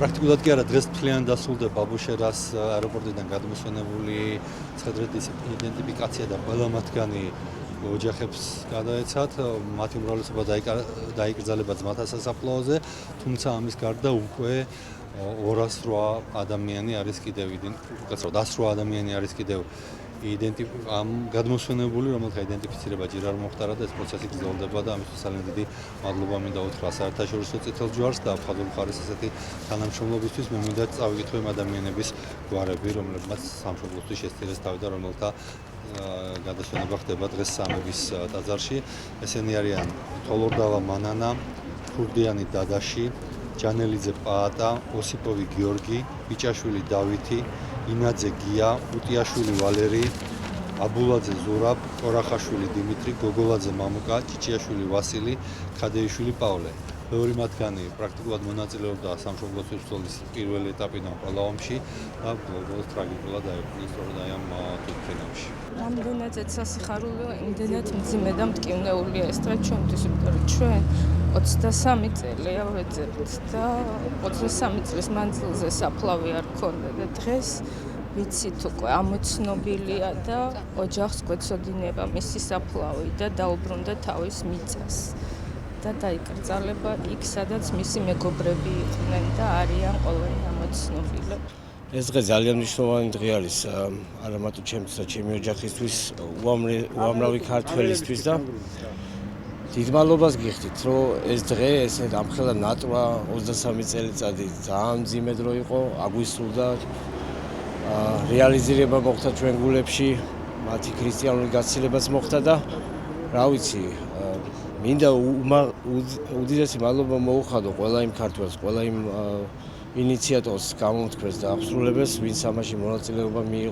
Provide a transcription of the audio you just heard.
პრაქტიკულად კი არა დღეს მთლიანად დასრულდება აბუშერას აეროპორტიდან გადმოსვენებული ცხედრების იდენტიფიკაცია და ყველა მათგანი ოჯახებს გადაეცათ, მათი უმრავლესობა დაიკრძალება ძმათა სასაფლაოზე, თუმცა ამის გარდა უკვე 208 ადამიანი არის კიდევ 108 ადამიანი არის კიდევ ამ გადმოსვენებული, რომელთა იდენტიფიცირება ჯერ არ მოხდარა და ეს პროცესი გრძელდება და ამისთვის ძალიან დიდი მადლობა მინდა უთხრა საერთაშორისო წითელ ჯვარს და აფხაზურ მხარის ასეთი თანამშრომლობისთვის. მე მინდა წავიკითხო იმ ადამიანების გვარები, რომლებმაც სამშობლოსთვის შესწირეს თავი და რომელთა გადასვენება ხდება დღეს სამების ტაძარში. ესენი არიან თოლორდავა მანანა, ქურდიანი დადაში, ჯანელიძე პაატა, ოსიპოვი გიორგი, ბიჭაშვილი დავითი, ინაძე გია, უტიაშვილი ვალერი, აბულაძე ზურაბ, ყორახაშვილი დიმიტრი, გოგოლაძე მამუკა, ჭიჭიაშვილი ვასილი, ქადეიშვილი პავლე. ბევრი მათგანი პრაქტიკულად მონაწილეობდა სამშობლოსთვის ბრძოლის პირველი ეტაპიდან ყველა ომში და ბოლოს ტრაგიკულად დაიყვანეს სწორედ აი ამ თვითმფრინავში. რამდენად სასიხარულოა, იმდენად მძიმე და მტკივნეულია ეს დღე ჩვენთვის, იმიტომ რომ ჩვენ 23 წელია ვეძებთ და 23 წლის მანძილზე საფლავი არ ქონდა და დღეს ვიცით უკვე ამოცნობილია და ოჯახს გვეცოდინება მისი საფლავი და დაუბრუნდა თავის მიწას და დაიკრძალება იქ, სადაც მისი მეგობრები იყვნენ და არიან ყოველი ამოცნობილი. ეს დღე ძალიან მნიშვნელოვანი დღე არის არა მარტო ჩემთვის და ჩემი ოჯახისთვის, უამრავი ქართველისთვის და დიდ მადლობას გიხდით, რომ ეს დღე ესე ამხელა ნატვა 23 წელიწადი ძალიან მძიმე დრო იყო, აგვისრულდა, რეალიზირება მოხდა ჩვენ გულებში, მათი ქრისტიანული გაცილებაც მოხდა და რა ვიცი, მინდა უდიდესი მადლობა მოუხადო ყველა იმ ქართველს, ყველა იმ ინიციატორს, გამომთქვეს და აღსრულებელს, ვინც ამაში მონაწილეობა მიიღო.